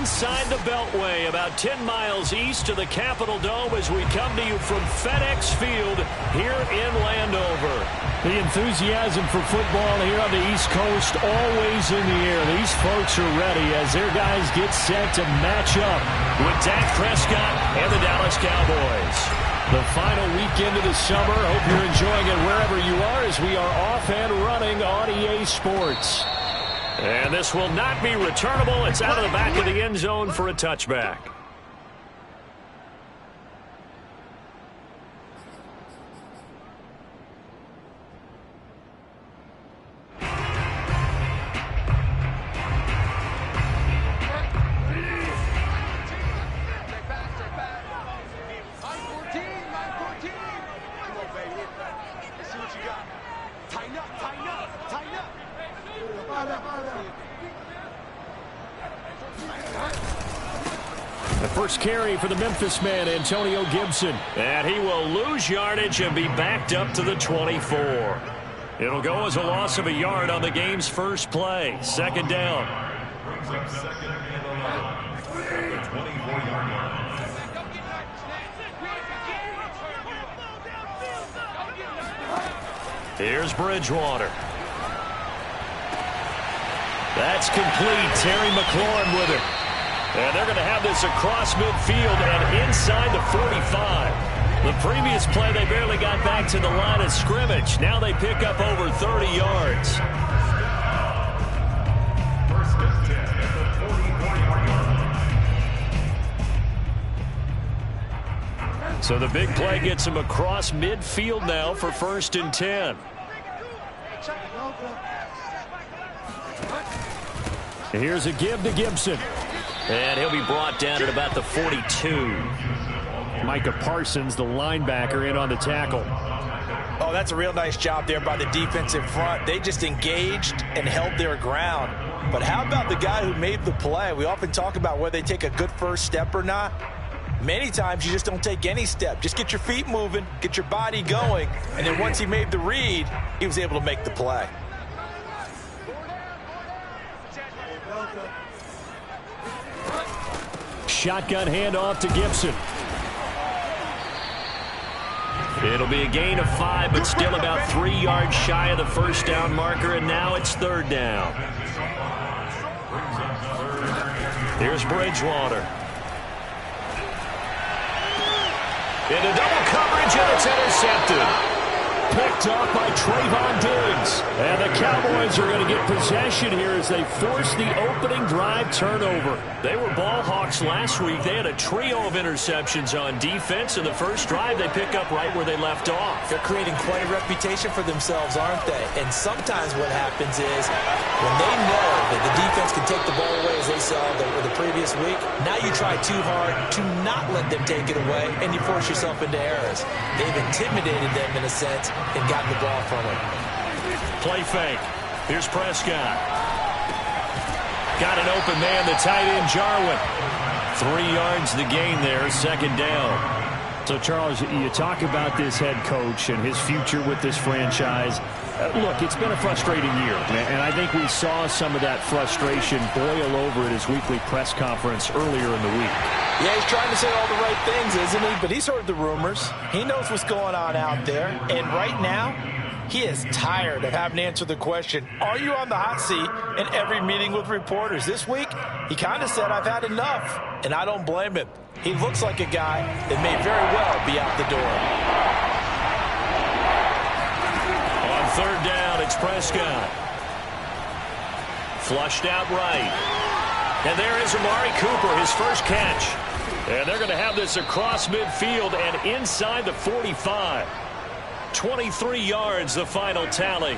inside the Beltway, about 10 miles east of the Capitol Dome as we come to you from FedEx Field here in Landover. The enthusiasm for football here on the East Coast always in the air. These folks are ready as their guys get set to match up with Dak Prescott and the Dallas Cowboys. The final weekend of the summer. Hope you're enjoying it wherever you are as we are off and running on EA Sports. And this will not be returnable. It's out of the back of the end zone for a touchback. The first carry for the Memphis man, Antonio Gibson. And he will lose yardage and be backed up to the 24. It'll go as a loss of a yard on the game's first play. Second down. Here's Bridgewater. That's complete. Terry McLaurin with it. And they're going to have this across midfield and inside the 45. The previous play, they barely got back to the line of scrimmage. Now they pick up over 30 yards. So the big play gets them across midfield now for 1st and 10. Here's a give to Gibson. And he'll be brought down at about the 42. Micah Parsons, the linebacker, in on the tackle. Oh, that's a real nice job there by the defensive front. They just engaged and held their ground. But how about the guy who made the play? We often talk about whether they take a good first step or not. Many times you just don't take any step. Just get your feet moving, get your body going, and then once he made the read, he was able to make the play. Shotgun handoff to Gibson. It'll be a gain of 5, but still about 3 yards shy of the first down marker, and now it's 3rd down. Here's Bridgewater. Into double coverage, and it's intercepted. Picked off by Trayvon Diggs. And the Cowboys are going to get possession here as they force the opening drive turnover. They were ball hawks last week. They had a trio of interceptions on defense. In the first drive, they pick up right where they left off. They're creating quite a reputation for themselves, aren't they? And sometimes what happens is when they know that the defense can take the ball away, as they saw the previous week, now you try too hard to not let them take it away, and you force yourself into errors. They've intimidated them in a sense and gotten the ball from him. Play fake. Here's Prescott. Got an open man, the tight end, Jarwin. 3 yards the gain there, 2nd down. So, Charles, you talk about this head coach and his future with this franchise. Look, it's been a frustrating year, and I think we saw some of that frustration boil over at his weekly press conference earlier in the week. Yeah, he's trying to say all the right things, isn't he? But he's heard the rumors. He knows what's going on out there. And right now, he is tired of having to answer the question, are you on the hot seat in every meeting with reporters? This week, he kind of said, I've had enough. And I don't blame him. He looks like a guy that may very well be out the door. On 3rd down, it's Prescott. Flushed out right. And there is Amari Cooper, his first catch. And they're going to have this across midfield and inside the 45. 23 yards, the final tally.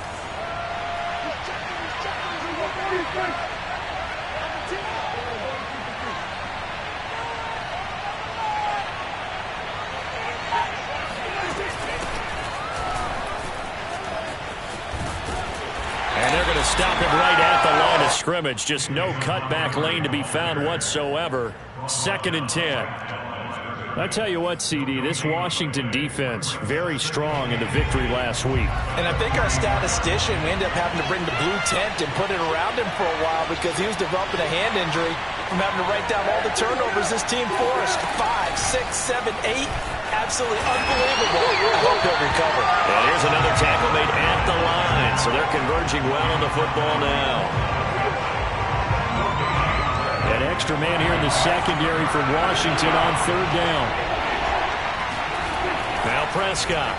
And they're going to stop him right at the line of scrimmage. Just no cutback lane to be found whatsoever. 2nd and 10. I tell you what, CD, this Washington defense, very strong in the victory last week. And I think our statistician, we ended up having to bring the blue tent and put it around him for a while because he was developing a hand injury from having to write down all the turnovers this team forced. 5, 6, 7, 8. Absolutely unbelievable. I hope he'll recover. And here's another tackle made at the line, so they're converging well on the football now. An extra man here in the secondary for Washington on third down. Now Prescott.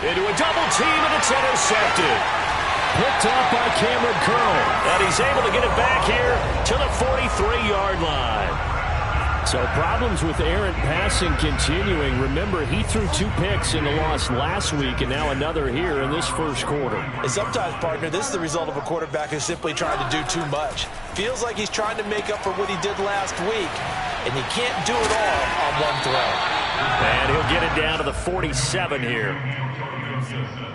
Into a double team, and it's intercepted. Picked off by Cameron Curl. And he's able to get it back here to the 43-yard line. So problems with errant passing continuing. Remember, he threw 2 picks in the loss last week, and now another here in this first quarter. And sometimes, partner, this is the result of a quarterback who's simply trying to do too much. Feels like he's trying to make up for what he did last week, and he can't do it all on one throw. And he'll get it down to the 47 here.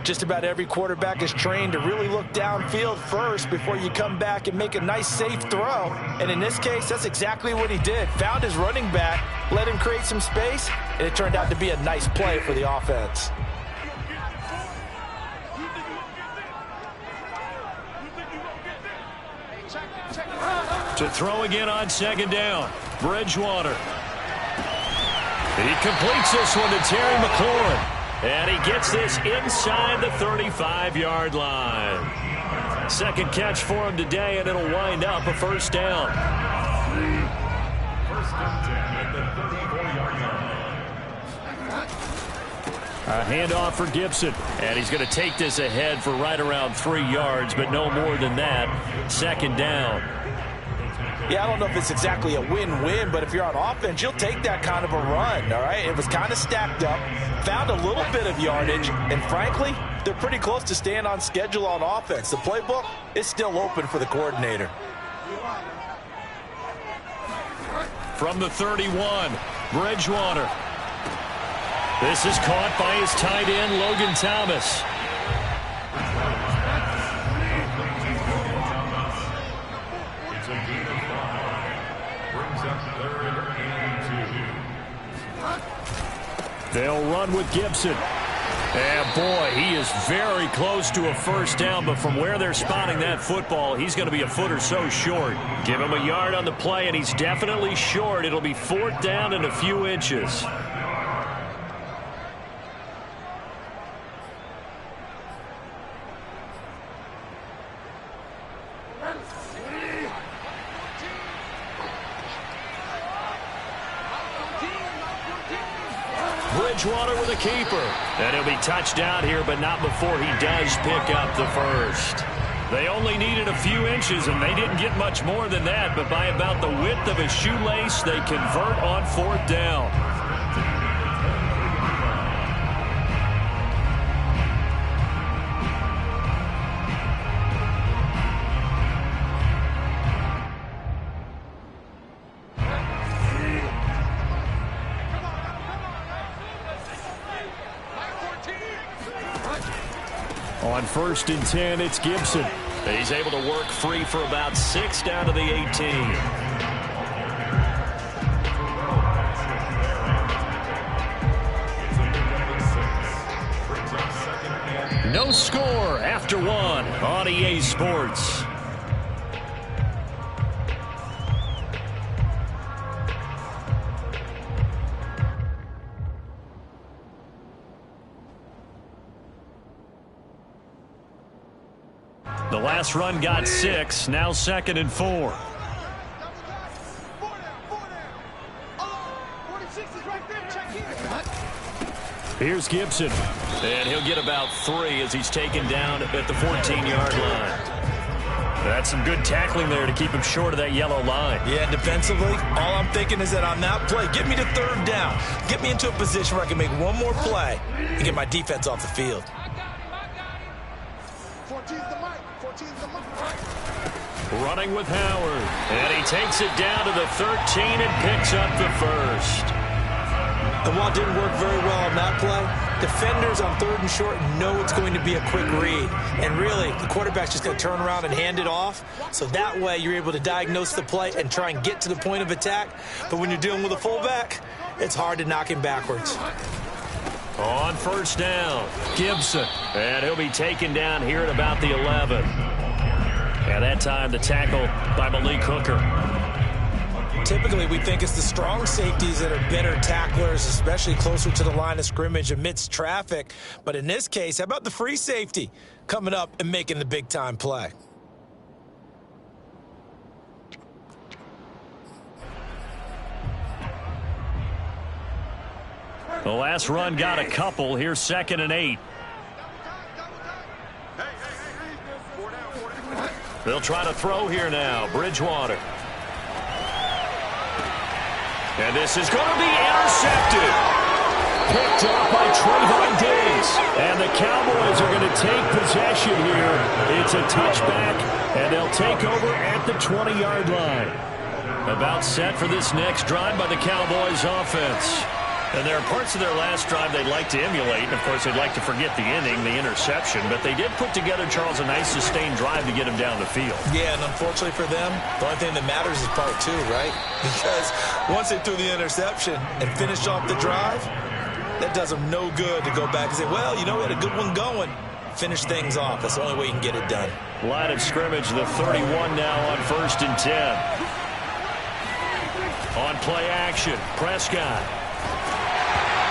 Just about every quarterback is trained to really look downfield first before you come back and make a nice, safe throw. And in this case, that's exactly what he did. Found his running back, let him create some space, and it turned out to be a nice play for the offense. To throw again on second down. Bridgewater. He completes this one to Terry McLaurin. And he gets this inside the 35-yard line. Second catch for him today, and it'll wind up a first down. First and 10 at the 34-yard line. A handoff for Gibson. And he's going to take this ahead for right around 3 yards, but no more than that. Second down. Yeah, I don't know if it's exactly a win-win, but if you're on offense, you'll take that kind of a run, all right? It was kind of stacked up, found a little bit of yardage, and frankly, they're pretty close to staying on schedule on offense. The playbook is still open for the coordinator. From the 31, Bridgewater. This is caught by his tight end, Logan Thomas. They'll run with Gibson. And boy, he is very close to a first down, but from where they're spotting that football, he's going to be a foot or so short. Give him a yard on the play, and he's definitely short. It'll be 4th down and a few inches. Bridgewater with a keeper. And he'll be touched down here, but not before he does pick up the first. They only needed a few inches, and they didn't get much more than that, but by about the width of a shoelace, they convert on 4th down. On 1st and 10, it's Gibson. He's able to work free for about 6 down to the 18. No score after 1 on EA Sports. The last run got 6, now 2nd and 4. Here's Gibson. And he'll get about 3 as he's taken down at the 14-yard line. That's some good tackling there to keep him short of that yellow line. Yeah, defensively, all I'm thinking is that on that play, get me to 3rd down. Get me into a position where I can make one more play and get my defense off the field. Running with Howard. And he takes it down to the 13 and picks up the first. And while it didn't work very well on that play, defenders on 3rd and short know it's going to be a quick read. And really, the quarterback's just going to turn around and hand it off. So that way, you're able to diagnose the play and try and get to the point of attack. But when you're dealing with a fullback, it's hard to knock him backwards. On 1st down, Gibson. And he'll be taken down here at about the 11. And that time, the tackle by Malik Hooker. Typically, we think it's the strong safeties that are better tacklers, especially closer to the line of scrimmage amidst traffic. But in this case, how about the free safety coming up and making the big-time play? The last run got a couple. Here's 2nd and 8. They'll try to throw here now. Bridgewater. And this is going to be intercepted. Picked up by Trayvon Diggs. And the Cowboys are going to take possession here. It's a touchback, and they'll take over at the 20-yard line. About set for this next drive by the Cowboys offense. And there are parts of their last drive they'd like to emulate. And, of course, they'd like to forget the inning, the interception. But they did put together, Charles, a nice sustained drive to get him down the field. Yeah, and unfortunately for them, the only thing that matters is part 2, right? Because once they threw the interception and finished off the drive, that does them no good to go back and say, well, you know, we had a good one going. Finish things off. That's the only way you can get it done. Line of scrimmage, the 31 now on 1st and 10. On play action, Prescott.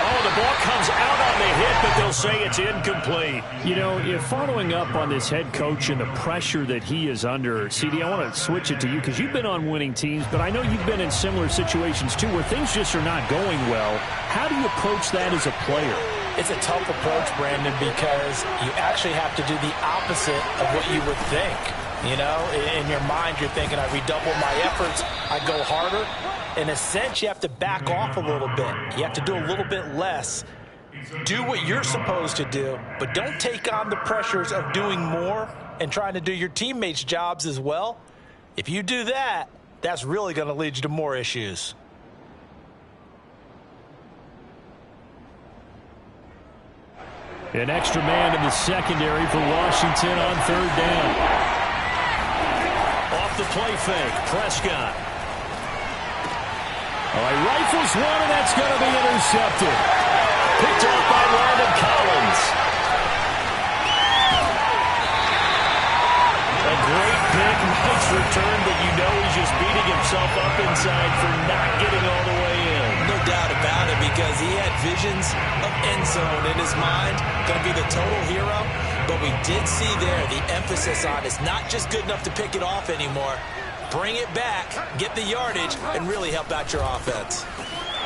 Oh, the ball comes out on the hit, but they'll say it's incomplete. You know, if following up on this head coach and the pressure that he is under, CD, I want to switch it to you because you've been on winning teams, but I know you've been in similar situations too where things just are not going well. How do you approach that as a player? It's a tough approach, Brandon, because you actually have to do the opposite of what you would think. You know, in your mind, you're thinking, I redouble my efforts, I go harder. In a sense, you have to back off a little bit. You have to do a little bit less. Do what you're supposed to do, but don't take on the pressures of doing more and trying to do your teammates' jobs as well. If you do that, that's really going to lead you to more issues. An extra man in the secondary for Washington on 3rd down. Off the play fake, Prescott. All right, rifles one, and that's going to be intercepted. Picked off by Landon Collins. A great pick, nice return, but you know he's just beating himself up inside for not getting all the way in. No doubt about it, because he had visions of end zone in his mind. Going to be the total hero. But we did see there the emphasis on it's not just good enough to pick it off anymore. Bring it back, get the yardage, and really help out your offense.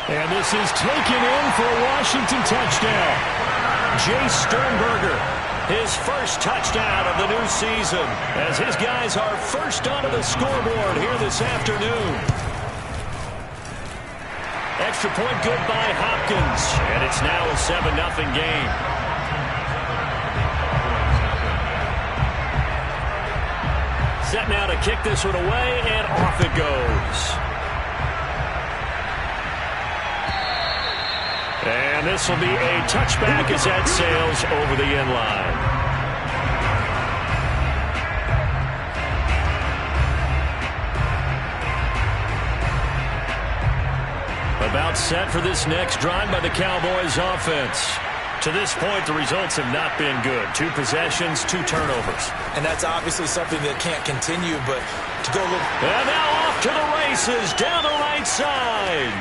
And this is taken in for a Washington touchdown. Jay Sternberger, his first touchdown of the new season, as his guys are first onto the scoreboard here this afternoon. Extra point good by Hopkins, and it's now a 7-0 game. Set now to kick this one away, and off it goes. And this will be a touchback as that sails over the end line. About set for this next drive by the Cowboys offense. To this point, the results have not been good. 2 possessions, 2 turnovers. And that's obviously something that can't continue, but to go a little... And now off to the races, down the right side.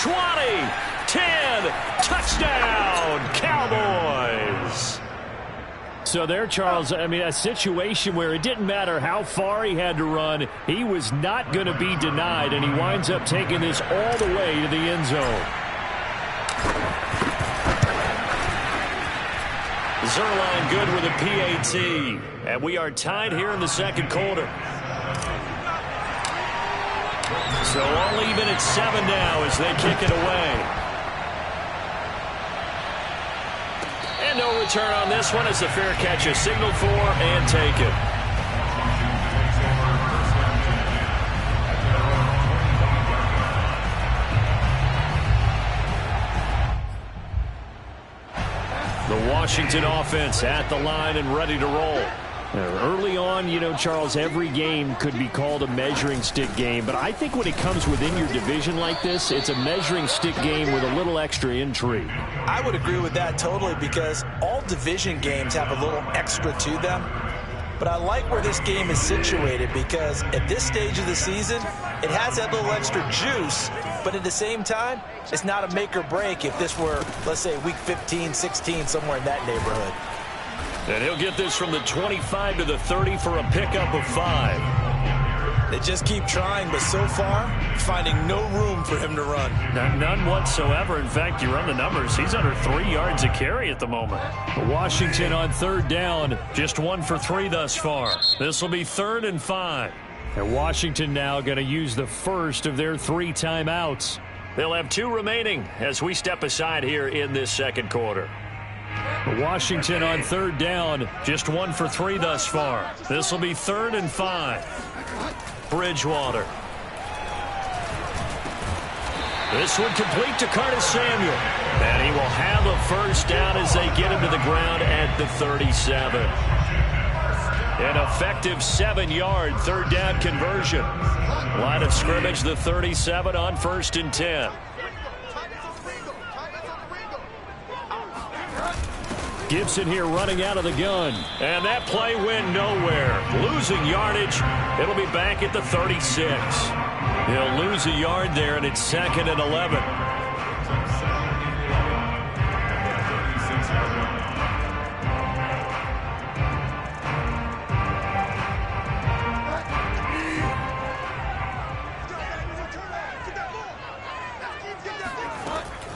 20, 10, touchdown, Cowboys. So there, Charles, I mean, a situation where it didn't matter how far he had to run, he was not going to be denied, and he winds up taking this all the way to the end zone. Zerline good with a PAT. And we are tied here in the second quarter. So all even at 7 now as they kick it away. And no return on this one as the fair catch is signaled for and taken. Washington offense at the line and ready to roll. Early on, you know, Charles, every game could be called a measuring stick game. But I think when it comes within your division like this, it's a measuring stick game with a little extra intrigue. I would agree with that totally, because all division games have a little extra to them. But I like where this game is situated, because at this stage of the season, it has that little extra juice. But at the same time, it's not a make or break if this were, let's say, week 15, 16, somewhere in that neighborhood. And he'll get this from the 25 to the 30 for a pickup of 5. They just keep trying, but so far, finding no room for him to run. None whatsoever. In fact, you run the numbers. He's under 3 yards a carry at the moment. Washington on 3rd down. Just 1 for 3 thus far. This will be 3rd and 5. And Washington now going to use the first of their 3 timeouts. They'll have 2 remaining as we step aside here in this second quarter. Washington on 3rd down. Just 1 for 3 thus far. This will be 3rd and 5. Bridgewater. This one complete to Curtis Samuel. And he will have a first down as they get him to the ground at the 37. An effective 7-yard 3rd down conversion. Line of scrimmage, the 37 on 1st and 10. Gibson here running out of the gun. And that play went nowhere. Losing yardage. It'll be back at the 36. He'll lose a yard there, and it's 2nd and 11.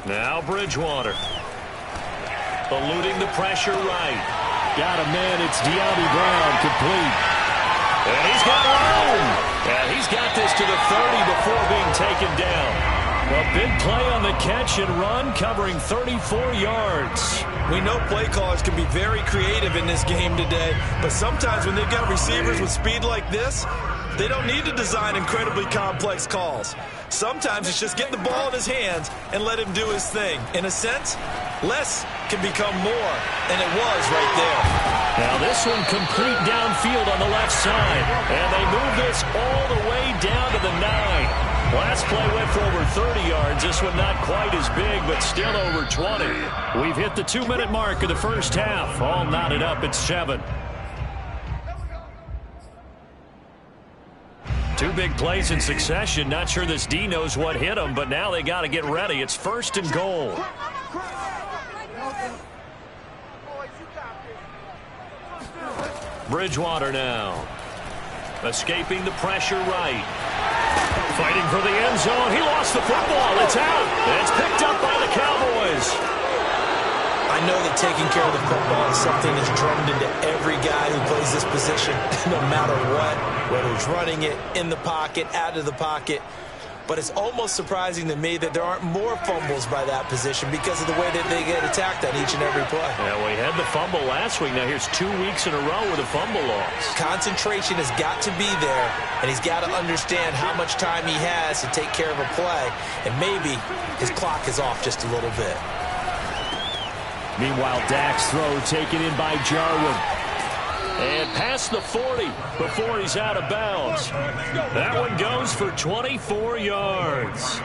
Now Bridgewater. Eluding the pressure right. Got a man. It's De'Ami Brown, complete. And he's got room. And he's got this to the 30 before being taken down. A big play on the catch and run, covering 34 yards. We know play callers can be very creative in this game today, but sometimes when they've got receivers with speed like this, they don't need to design incredibly complex calls. Sometimes it's just get the ball in his hands and let him do his thing. In a sense, less can become more, and it was right there. Now this one complete downfield on the left side, and they move this all the way down to the 9. Last play went for over 30 yards. This one not quite as big, but still over 20. We've hit the 2-minute mark of the first half. All knotted up at 7. 2 big plays in succession. Not sure this D knows what hit him, but now they got to get ready. It's 1st and goal. Bridgewater now. Escaping the pressure right. Fighting for the end zone. He lost the football. It's out. It's picked up by the Cowboys. I know that taking care of the football is something that's drummed into every guy who plays this position, no matter what, whether it's running it, in the pocket, out of the pocket. But it's almost surprising to me that there aren't more fumbles by that position because of the way that they get attacked on each and every play. Yeah, we had the fumble last week. Now here's 2 weeks in a row with a fumble loss. Concentration has got to be there, and he's got to understand how much time he has to take care of a play, and maybe his clock is off just a little bit. Meanwhile, Dak's throw taken in by Jarwin. And past the 40 before he's out of bounds. That one goes for 24 yards.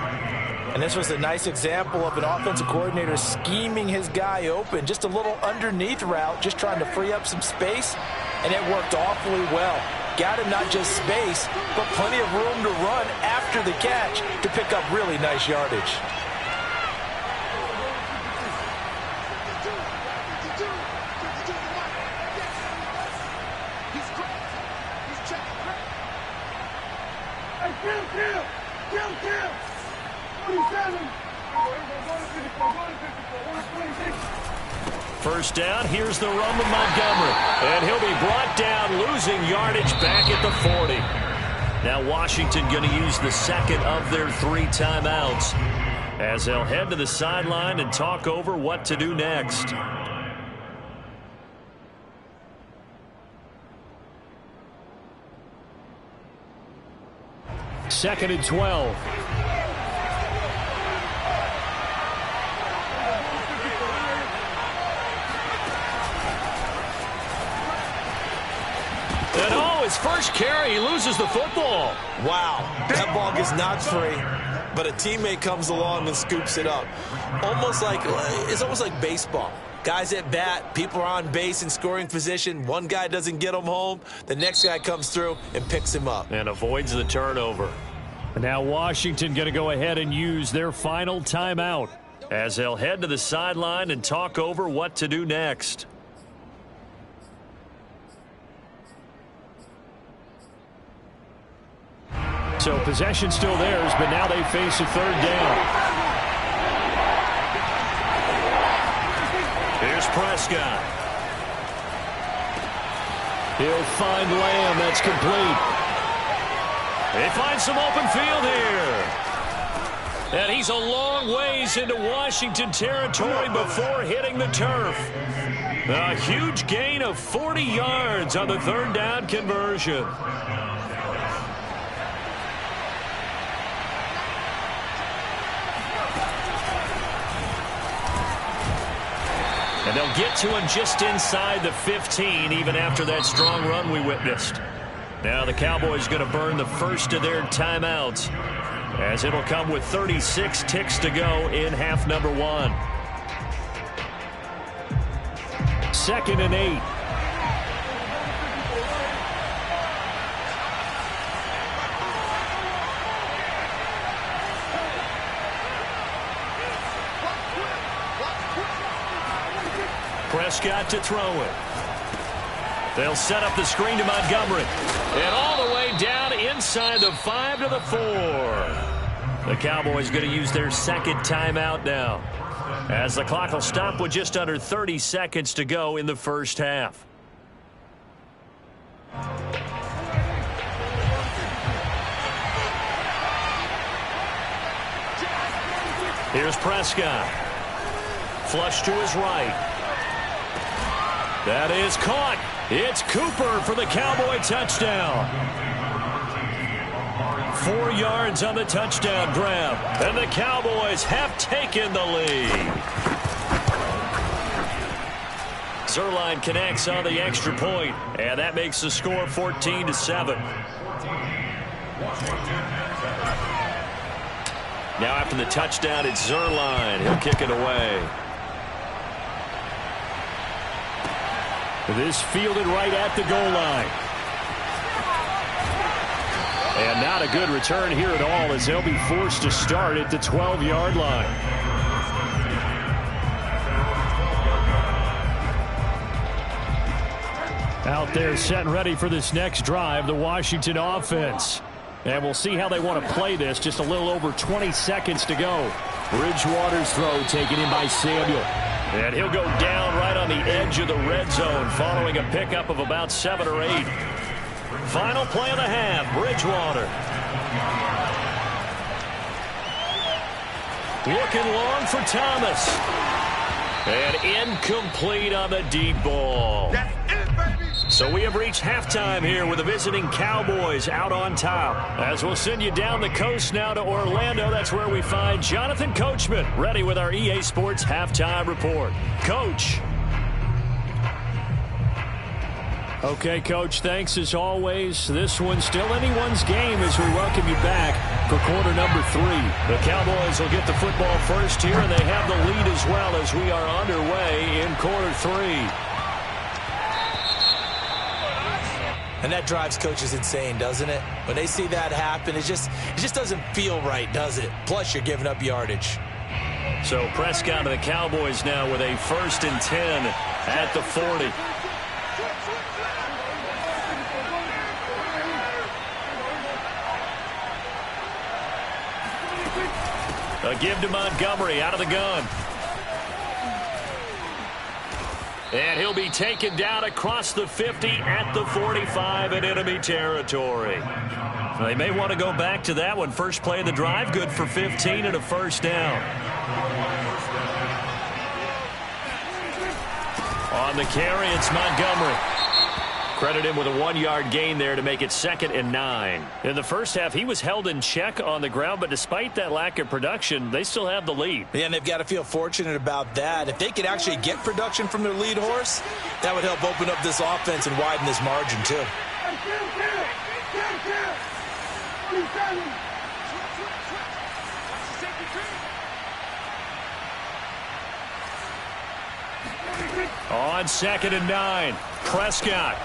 And this was a nice example of an offensive coordinator scheming his guy open. Just a little underneath route, just trying to free up some space. And it worked awfully well. Got him not just space, but plenty of room to run after the catch to pick up really nice yardage. First down, here's the run with Montgomery. And he'll be brought down, losing yardage back at the 40. Now Washington going to use the second of their 3 timeouts as they'll head to the sideline and talk over what to do next. Second and 12. his first carry, he loses the football. Wow, that ball gets knocked free, but a teammate comes along and scoops it up. It's almost like baseball. Guys at bat, people are on base in scoring position. One guy doesn't get him home. The next guy comes through and picks him up. And avoids the turnover. Now Washington going to go ahead and use their final timeout as they'll head to the sideline and talk over what to do next. So possession still theirs, but now they face a third down. Here's Prescott. He'll find Lamb. That's complete. He finds some open field here. And he's a long ways into Washington territory before hitting the turf. A huge gain of 40 yards on the third down conversion. And they'll get to him just inside the 15, even after that strong run we witnessed. Now the Cowboys going to burn the first of their timeouts, as it'll come with 36 ticks to go in half number 1. 2nd and 8. Prescott to throw it. They'll set up the screen to Montgomery. And all the way down inside the 5 to the 4. The Cowboys going to use their second timeout now, as the clock will stop with just under 30 seconds to go in the first half. Here's Prescott. Flush to his right. That is caught. It's Cooper for the Cowboy touchdown. 4 yards on the touchdown grab. And the Cowboys have taken the lead. Zerline connects on the extra point, and that makes the score 14-7. Now after the touchdown, it's Zerline. He'll kick it away. This fielded right at the goal line. And not a good return here at all, as they'll be forced to start at the 12-yard line. Out there set and ready for this next drive, the Washington offense. And we'll see how they want to play this. Just a little over 20 seconds to go. Bridgewater's throw taken in by Samuel. And he'll go down right on the edge of the red zone following a pickup of about 7 or 8. Final play of the half, Bridgewater. Looking long for Thomas. And incomplete on the deep ball. So we have reached halftime here with the visiting Cowboys out on top. As we'll send you down the coast now to Orlando, that's where we find Jonathan Coachman, ready with our EA Sports Halftime Report. Coach. Okay, Coach, thanks as always. This one's still anyone's game as we welcome you back for quarter number 3. The Cowboys will get the football first here, and they have the lead as well as we are underway in quarter 3. And that drives coaches insane, doesn't it? When they see that happen, it just doesn't feel right, does it? Plus, you're giving up yardage. So Prescott of the Cowboys now with a 1st and 10 at the 40. A give to Montgomery out of the gun. And he'll be taken down across the 50 at the 45 in enemy territory. They may want to go back to that one. First play of the drive, good for 15 and a first down. On the carry, it's Montgomery. Credit him with a 1-yard gain there to make it 2nd and 9. In the first half, he was held in check on the ground, but despite that lack of production, they still have the lead. Yeah, and they've got to feel fortunate about that. If they could actually get production from their lead horse, that would help open up this offense and widen this margin too. On 2nd and 9, Prescott.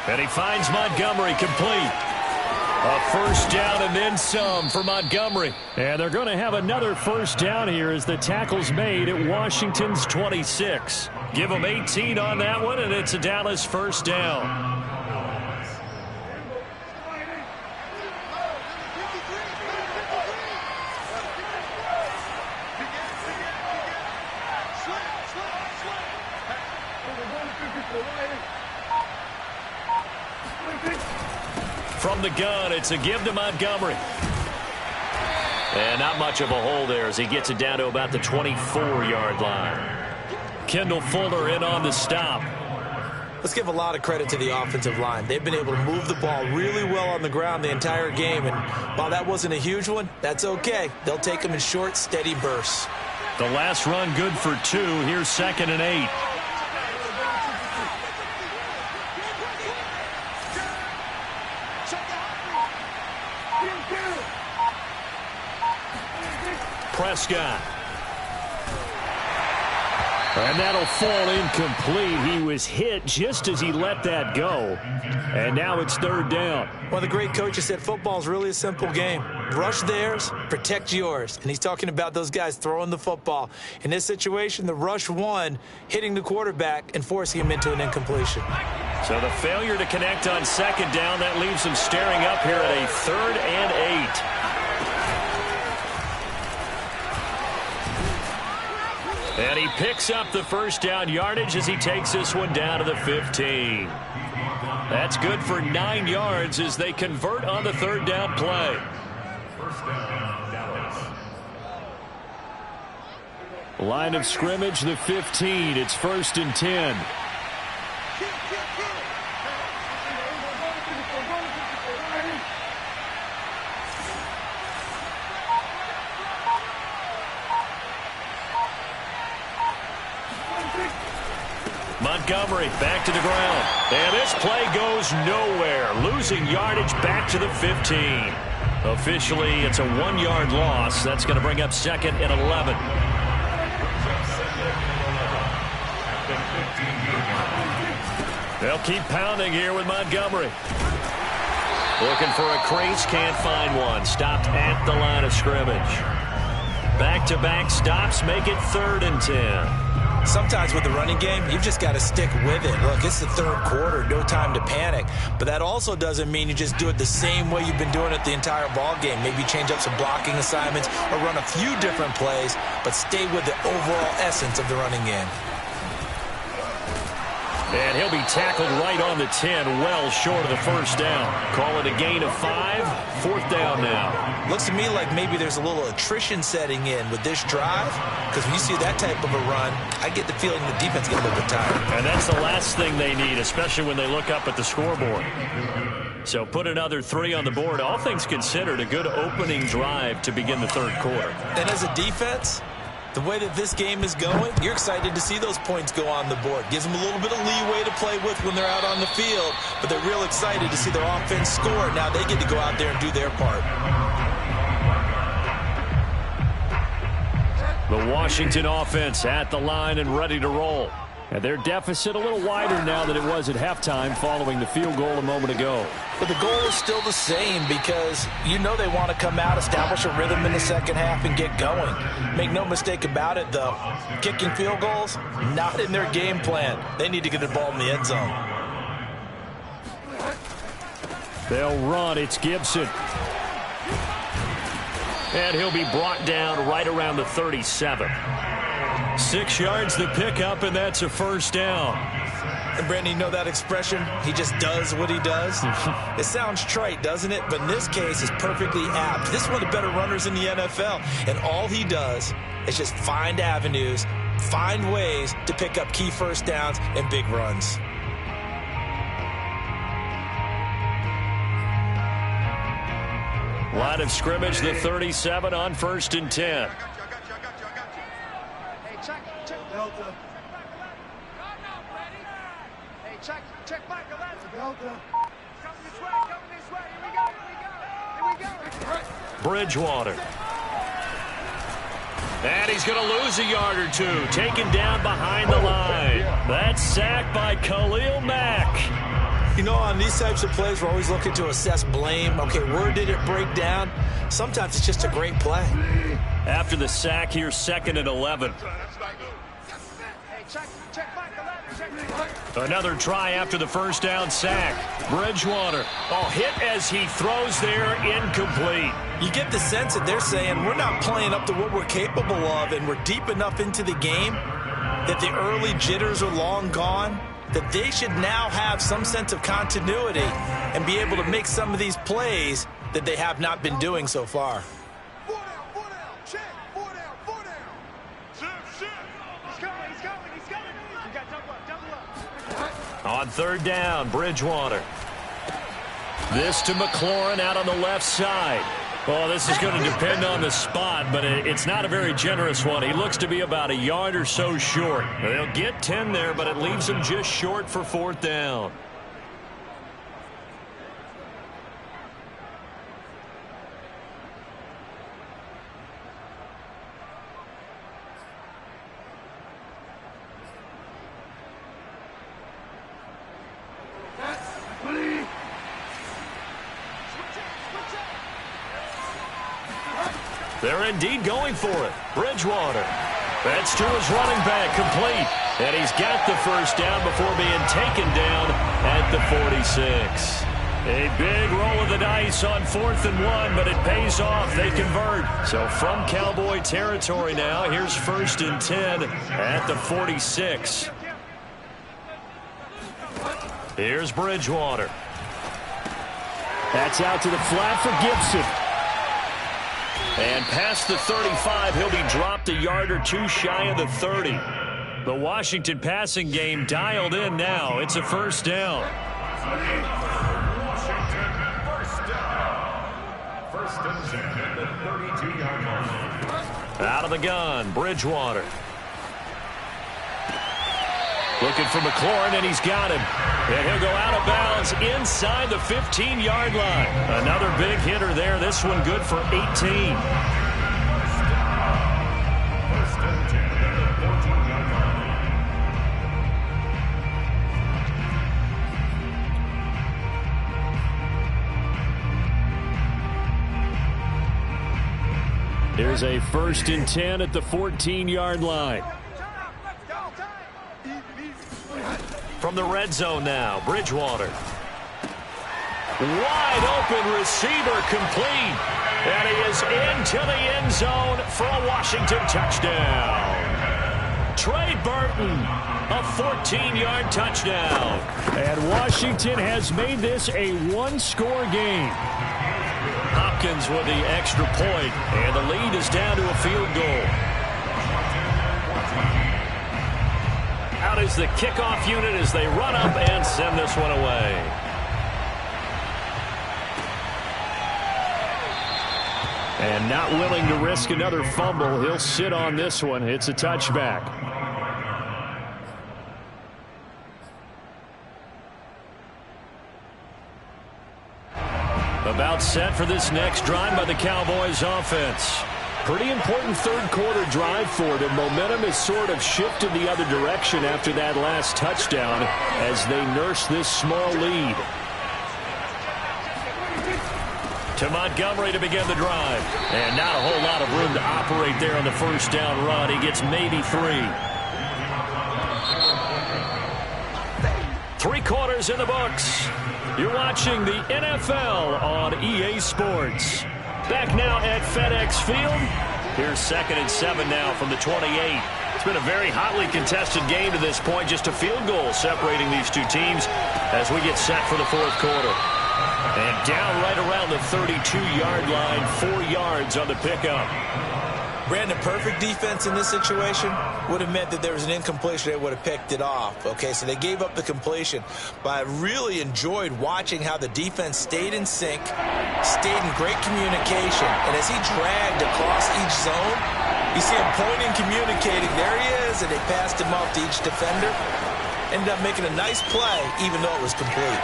And he finds Montgomery complete. A first down and then some for Montgomery. And they're going to have another first down here as the tackle's made at Washington's 26. Give them 18 on that one, and it's a Dallas first down. From the gun, it's a give to Montgomery. And not much of a hole there as he gets it down to about the 24-yard line. Kendall Fuller in on the stop. Let's give a lot of credit to the offensive line. They've been able to move the ball really well on the ground the entire game. And while that wasn't a huge one, that's okay. They'll take them in short, steady bursts. The last run good for 2. Here's 2nd and 8. Prescott. And that'll fall incomplete. He was hit just as he let that go. And now it's 3rd down. Well, the great coach has said football is really a simple game. Rush theirs, protect yours. And he's talking about those guys throwing the football. In this situation, the rush won, hitting the quarterback and forcing him into an incompletion. So the failure to connect on 2nd down, that leaves him staring up here at a 3rd and 8. And he picks up the first down yardage as he takes this one down to the 15. That's good for 9 yards as they convert on the 3rd down play. First down, Dallas. Line of scrimmage, the 15. It's 1st and 10. Montgomery back to the ground. And this play goes nowhere. Losing yardage back to the 15. Officially, it's a 1-yard loss. That's going to bring up 2nd and 11. They'll keep pounding here with Montgomery. Looking for a crease, can't find one. Stopped at the line of scrimmage. Back-to-back stops make it 3rd and 10. Sometimes with the running game, you've just got to stick with it. Look, it's the 3rd quarter, no time to panic. But that also doesn't mean you just do it the same way you've been doing it the entire ball game. Maybe change up some blocking assignments or run a few different plays, but stay with the overall essence of the running game. And he'll be tackled right on the 10, well short of the first down. Call it a gain of 5, 4th down now. Looks to me like maybe there's a little attrition setting in with this drive, because when you see that type of a run, I get the feeling the defense gets a little bit tired. And that's the last thing they need, especially when they look up at the scoreboard. So put another 3 on the board. All things considered, a good opening drive to begin the 3rd quarter. And as a defense, the way that this game is going, you're excited to see those points go on the board. Gives them a little bit of leeway to play with when they're out on the field, but they're real excited to see their offense score. Now they get to go out there and do their part. The Washington offense at the line and ready to roll. And their deficit a little wider now than it was at halftime following the field goal a moment ago. But the goal is still the same because you know they want to come out, establish a rhythm in the second half, and get going. Make no mistake about it, though. Kicking field goals, not in their game plan. They need to get the ball in the end zone. They'll run. It's Gibson. And he'll be brought down right around the 37. 6 yards the pickup, and that's a first down. And Brandon, you know that expression? He just does what he does. It sounds trite, doesn't it? But in this case, it's perfectly apt. This is one of the better runners in the NFL. And all he does is just find avenues, find ways to pick up key first downs and big runs. Line of scrimmage, the 37 on 1st and 10. Delta. Hey, check back. Delta. Come this way. Bridgewater. And he's going to lose a yard or two. Taken down behind the line. That's sacked by Khalil Mack. You know, on these types of plays, we're always looking to assess blame. Okay, where did it break down? Sometimes it's just a great play. After the sack, here's 2nd and 11. Another try after the first down sack. Bridgewater. Oh, hit as he throws there, incomplete. You get the sense that they're saying we're not playing up to what we're capable of, and we're deep enough into the game that the early jitters are long gone, that they should now have some sense of continuity and be able to make some of these plays that they have not been doing so far. On 3rd down, Bridgewater. This to McLaurin out on the left side. Well, this is going to depend on the spot, but it's not a very generous one. He looks to be about a yard or so short. They'll get 10 there, but it leaves him just short for 4th down. They're indeed going for it. Bridgewater. That's to his running back, complete. And he's got the first down before being taken down at the 46. A big roll of the dice on 4th and 1, but it pays off. They convert. So from Cowboy territory now, here's 1st and 10 at the 46. Here's Bridgewater. That's out to the flat for Gibson. And past the 35, he'll be dropped a yard or two shy of the 30. The Washington passing game dialed in now. It's a 1st down. Washington, 1st down. 1st and 10 at the 32-yard line. Out of the gun, Bridgewater. Looking for McLaurin, and he's got him. And he'll go out of bounds inside the 15-yard line. Another big hitter there. This one good for 18. 1st and 10 at the 14-yard line. Here's a 1st and 10 at the 14-yard line. From the red zone now, Bridgewater. Wide open receiver, complete. And he is into the end zone for a Washington touchdown. Trey Burton, a 14-yard touchdown. And Washington has made this a one-score game. Hopkins with the extra point, and the lead is down to a field goal. Out is the kickoff unit as they run up and send this one away. And not willing to risk another fumble, he'll sit on this one. It's a touchback. About set for this next drive by the Cowboys offense. Pretty important third quarter drive for them. Momentum has sort of shifted the other direction after that last touchdown as they nurse this small lead. To Montgomery to begin the drive. And not a whole lot of room to operate there on the first down run. He gets maybe 3. 3 quarters in the books. You're watching the NFL on EA Sports. Back now at FedEx Field. Here's 2nd and 7 now from the 28. It's been a very hotly contested game to this point. Just a field goal separating these two teams as we get set for the 4th quarter. And down right around the 32-yard line, 4 yards on the pickup. Brandon, perfect defense in this situation would have meant that there was an incompletion. They would have picked it off. Okay, so they gave up the completion. But I really enjoyed watching how the defense stayed in sync, stayed in great communication. And as he dragged across each zone, you see him pointing, communicating. There he is, and they passed him off to each defender. Ended up making a nice play, even though it was complete.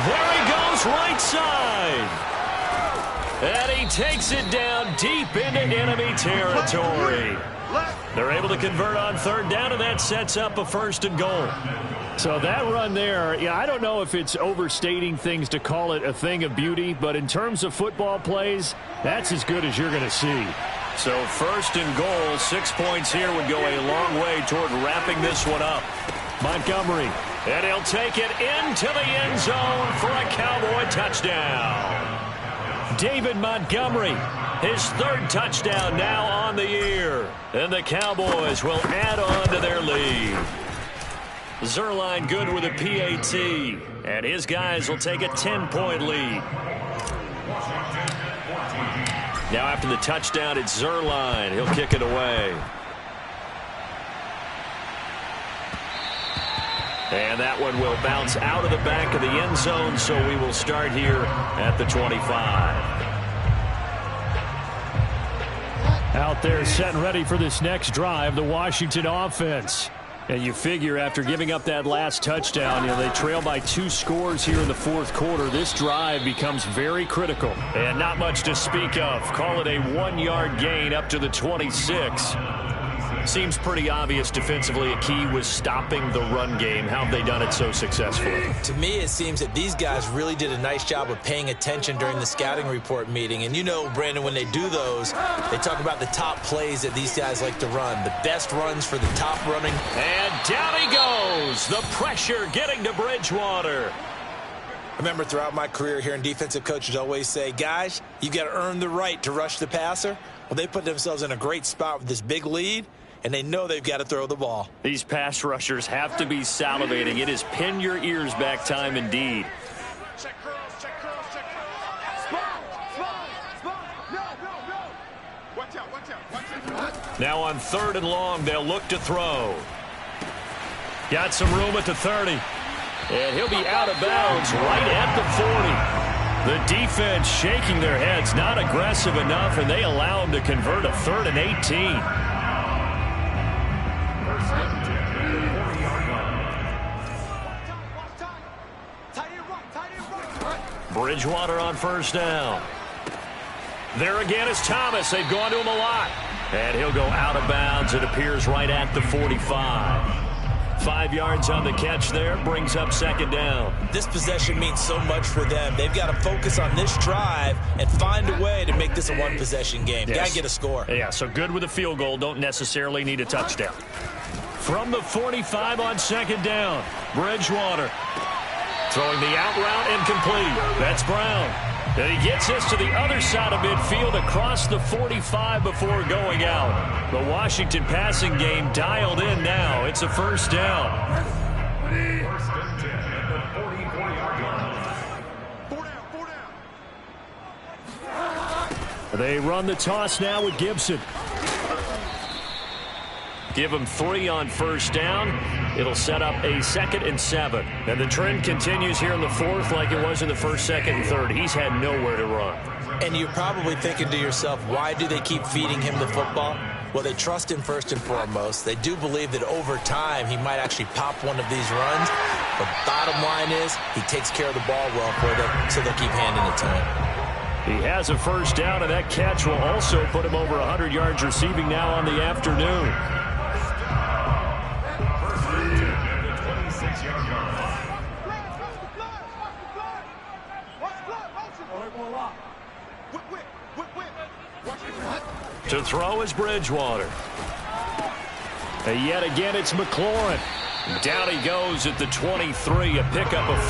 There he goes, right side. And he takes it down deep into enemy territory. They're able to convert on third down, and that sets up a 1st and goal. So that run there, I don't know if it's overstating things to call it a thing of beauty, but in terms of football plays, that's as good as you're going to see. So 1st and goal, 6 points here would go a long way toward wrapping this one up. Montgomery. And he'll take it into the end zone for a Cowboy touchdown. David Montgomery, his 3rd touchdown now on the year. And the Cowboys will add on to their lead. Zerline good with a PAT. And his guys will take a 10-point lead. Now after the touchdown, it's Zerline. He'll kick it away. And that one will bounce out of the back of the end zone, so we will start here at the 25. Out there set and ready for this next drive, the Washington offense. And you figure after giving up that last touchdown, they trail by 2 scores here in the 4th quarter. This drive becomes very critical. And not much to speak of. Call it a 1-yard gain up to the 26. Seems pretty obvious defensively a key was stopping the run game. How have they done it so successfully? To me, it seems that these guys really did a nice job of paying attention during the scouting report meeting. And you know, Brandon, when they do those, they talk about the top plays that these guys like to run. The best runs for the top running. And down he goes. The pressure getting to Bridgewater. I remember throughout my career hearing defensive coaches always say, guys, you got to earn the right to rush the passer. Well, they put themselves in a great spot with this big lead, and they know they've got to throw the ball. These pass rushers have to be salivating. It is pin your ears back time indeed. Check curls, check curls, check curls. Spot. No. Watch out. Now on 3rd and long, they'll look to throw. Got some room at the 30. And he'll be out of bounds right at the 40. The defense shaking their heads, not aggressive enough, and they allow him to convert a 3rd and 18. Bridgewater on 1st down. There again is Thomas. They've gone to him a lot. And he'll go out of bounds. It appears right at the 45. 5 yards on the catch there. Brings up 2nd down. This possession means so much for them. They've got to focus on this drive and find a way to make this a 1-possession game. Yes. Got to get a score. Yeah, so good with a field goal. Don't necessarily need a touchdown. From the 45 on 2nd down. Bridgewater. Throwing the out route incomplete. That's Brown. And he gets this to the other side of midfield across the 45 before going out. The Washington passing game dialed in now. It's a 1st down. 1st and 10 at the 44-yard line. 4 down. They run the toss now with Gibson. Give him 3 on 1st down. It'll set up a 2nd and 7. And the trend continues here in the 4th like it was in the 1st, 2nd, and 3rd. He's had nowhere to run. And you're probably thinking to yourself, why do they keep feeding him the football? Well, they trust him first and foremost. They do believe that over time he might actually pop one of these runs. But bottom line is he takes care of the ball well for them, so they'll keep handing it to him. He has a 1st down, and that catch will also put him over 100 yards receiving now on the afternoon. To throw is Bridgewater. And yet again, it's McLaurin. Down he goes at the 23, a pickup of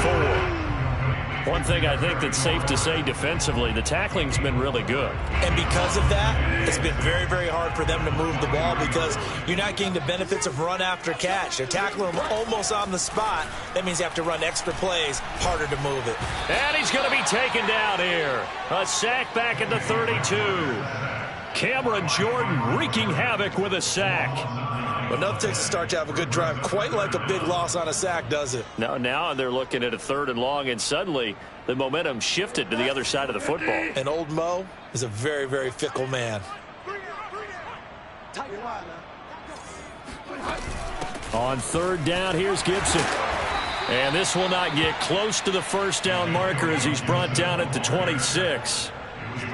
4. One thing I think that's safe to say defensively, the tackling's been really good. And because of that, it's been very, very hard for them to move the ball because you're not getting the benefits of run after catch. They're tackling them almost on the spot. That means you have to run extra plays, harder to move it. And he's going to be taken down here. A sack back at the 32. Cameron Jordan wreaking havoc with a sack. Enough takes to start to have a good drive. Quite like a big loss on a sack, does it? Now they're looking at a 3rd and long, and suddenly the momentum shifted to the other side of the football. And old Mo is a very, very fickle man. On 3rd down, here's Gibson. And this will not get close to the 1st down marker as he's brought down at the 26.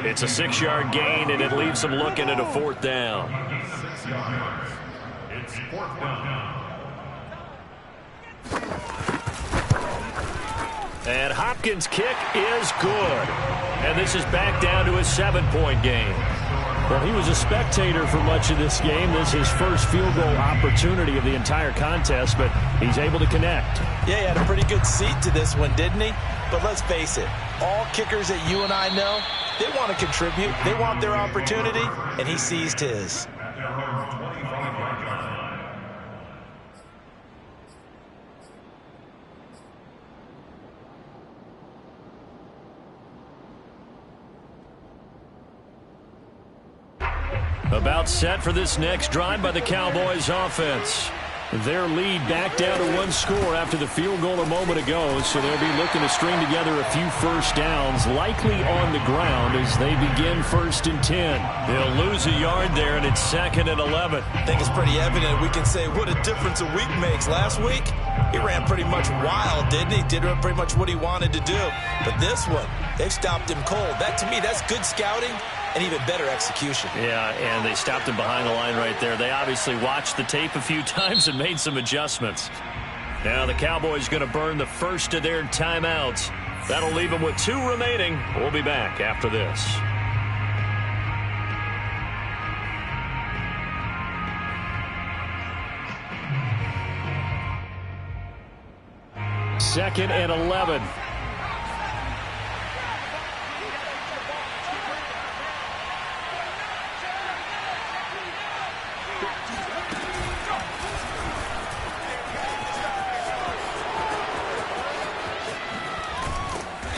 It's a 6-yard gain, and it leaves them looking at a 4th down. 6 yards. It's 4th down. And Hopkins' kick is good. And this is back down to a 7-point game. Well, he was a spectator for much of this game. This is his first field goal opportunity of the entire contest, but he's able to connect. Yeah, he had a pretty good seat to this one, didn't he? But let's face it, all kickers that you and I know, they want to contribute. They want their opportunity, and he seized his. About set for this next drive by the Cowboys offense. Their lead back down to 1 score after the field goal a moment ago, so they'll be looking to string together a few first downs, likely on the ground as they begin 1st and 10. They'll lose a yard there, and it's 2nd and 11. I think it's pretty evident. We can say what a difference a week makes. Last week, he ran pretty much wild, didn't he? Did pretty much what he wanted to do. But this one, they stopped him cold. That, to me, that's good scouting and even better execution. Yeah, and they stopped him behind the line right there. They obviously watched the tape a few times and made some adjustments. Now the Cowboys going to burn the first of their timeouts. That'll leave them with 2 remaining. We'll be back after this. Second and 11.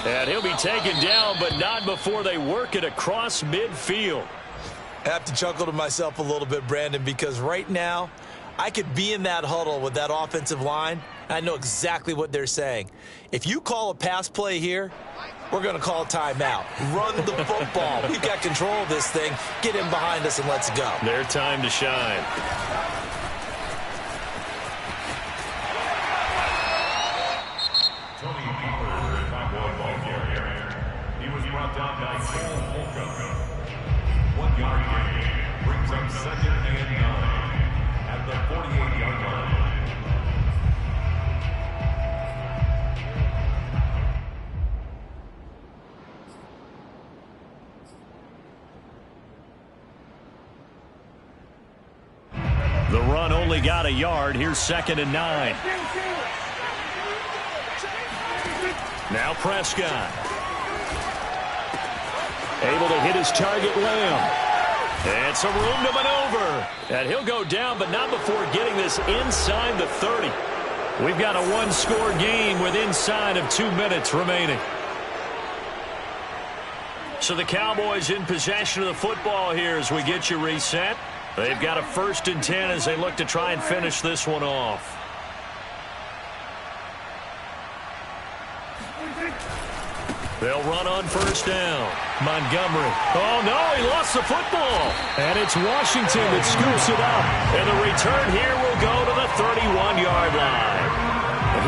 And he'll be taken down, but not before they work it across midfield. I have to chuckle to myself a little bit, Brandon, because right now I could be in that huddle with that offensive line. I know exactly what they're saying. If you call a pass play here, we're going to call a timeout. Run the football. We've got control of this thing. Get in behind us and let's go. Their time to shine. Down by Cole Holcomb. 1 yard gain brings up 2nd and 9 at the 48-yard line. The run only got a yard. Here's 2nd and 9. Now Prescott. Able to hit his target, Lamb. And some room to maneuver. And he'll go down, but not before getting this inside the 30. We've got a 1-score game with inside of 2 minutes remaining. So the Cowboys in possession of the football here as we get you reset. They've got a 1st and 10 as they look to try and finish this one off. They'll run on 1st down. Montgomery. Oh, no, he lost the football. And it's Washington that scoops it up. And the return here will go to the 31-yard line.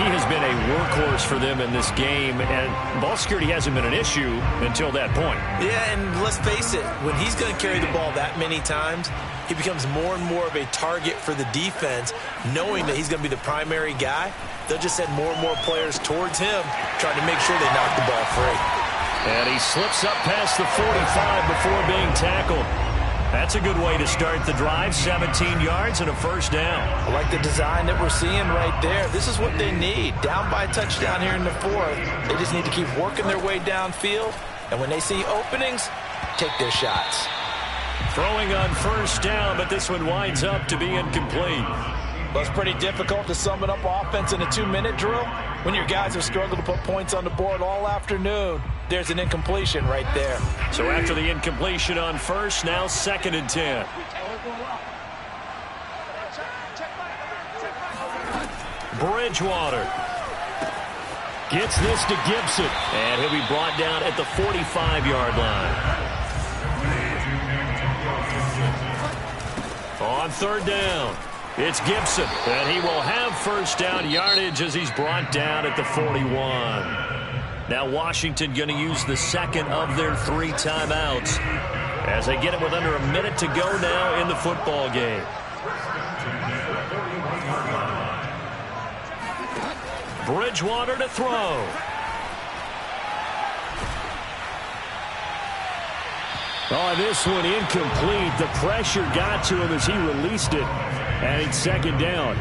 He has been a workhorse for them in this game, and ball security hasn't been an issue until that point. Yeah, and let's face it, when he's going to carry the ball that many times, he becomes more and more of a target for the defense, knowing that he's going to be the primary guy. They'll just send more and more players towards him, trying to make sure they knock the ball free. And he slips up past the 45 before being tackled. That's a good way to start the drive. 17 yards and a 1st down. I like the design that we're seeing right there. This is what they need. Down by a touchdown here in the 4th. They just need to keep working their way downfield. And when they see openings, take their shots. Throwing on 1st down, but this one winds up to be incomplete. Well, it's pretty difficult to sum it up offense in a 2-minute drill when your guys have struggled to put points on the board all afternoon. There's an incompletion right there. So after the incompletion on 1st, now 2nd and 10. Bridgewater gets this to Gibson, and he'll be brought down at the 45-yard line. On 3rd down, it's Gibson, and he will have 1st down yardage as he's brought down at the 41. Now Washington going to use the second of their 3 timeouts as they get it with under a minute to go now in the football game. Bridgewater to throw. Oh, this one incomplete. The pressure got to him as he released it. And it's second down.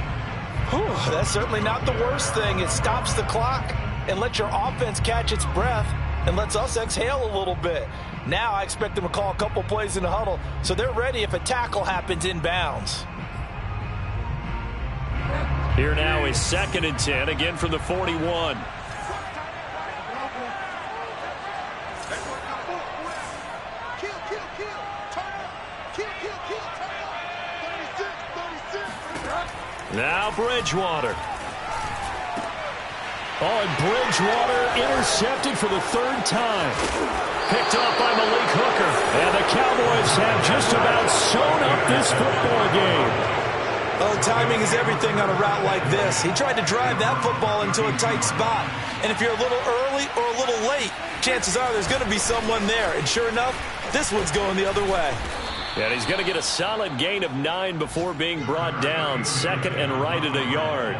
Whew, that's certainly not the worst thing. It stops the clock and lets your offense catch its breath and lets us exhale a little bit. Now I expect them to call a couple plays in the huddle so they're ready if a tackle happens inbounds. Here now is 2nd and 10, again from the 41. Now Bridgewater. Oh, and Bridgewater intercepted for the 3rd time. Picked up by Malik Hooker. And the Cowboys have just about sewn up this football game. Oh, timing is everything on a route like this. He tried to drive that football into a tight spot. And if you're a little early or a little late, chances are there's going to be someone there. And sure enough, this one's going the other way. And he's going to get a solid gain of 9 before being brought down. 2nd and right at a yard.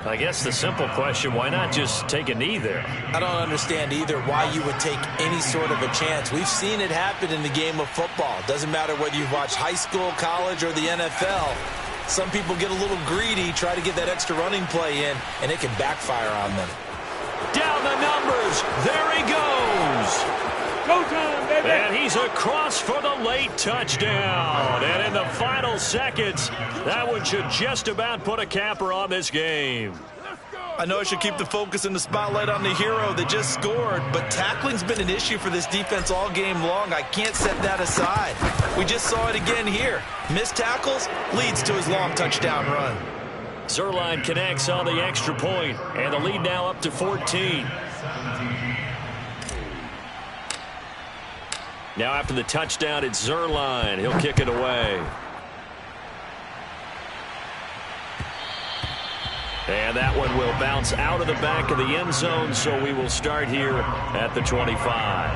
I guess the simple question, why not just take a knee there? I don't understand either why you would take any sort of a chance. We've seen it happen in the game of football. Doesn't matter whether you've watched high school, college, or the NFL. Some people get a little greedy, try to get that extra running play in, and it can backfire on them. Down the numbers. There he goes. Go time, baby. And he's across for the late touchdown. And in the final seconds, that one should just about put a capper on this game. I know I should keep the focus and the spotlight on the hero that just scored, but tackling's been an issue for this defense all game long. I can't set that aside. We just saw it again here. Missed tackles leads to his long touchdown run. Zuerlein connects on the extra point, and the lead now up to 14. Now after the touchdown, it's Zuerlein. He'll kick it away. And that one will bounce out of the back of the end zone, so we will start here at the 25.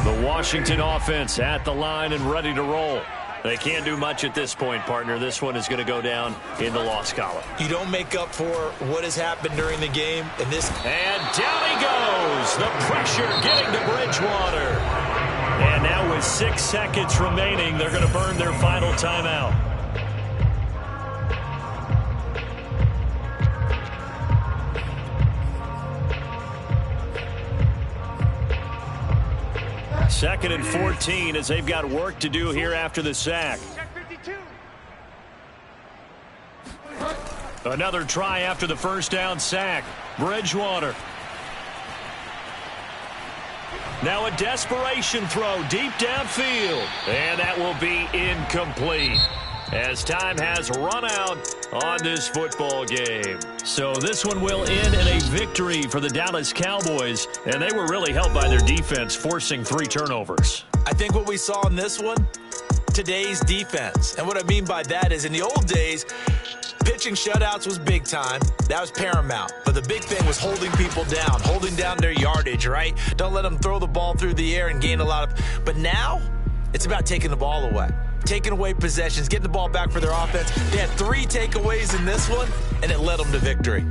The Washington offense at the line and ready to roll. They can't do much at this point, partner. This one is going to go down in the loss column. You don't make up for what has happened during the game. And down he goes. The pressure getting to Bridgewater. And now with 6 seconds remaining, they're going to burn their final timeout. Second and 14 as they've got work to do here after the sack. Another try after the first down sack. Bridgewater. Now a desperation throw deep downfield. And that will be incomplete as time has run out on this football game. So this one will end in a victory for the Dallas Cowboys, and they were really helped by their defense forcing 3 turnovers. I think what we saw in this one, today's defense. And what I mean by that is in the old days, pitching shutouts was big time. That was paramount. But the big thing was holding people down, holding down their yardage, right? Don't let them throw the ball through the air and gain a lot of... But now, it's about taking the ball away. Taking away possessions, getting the ball back for their offense. They had 3 takeaways in this one, and it led them to victory.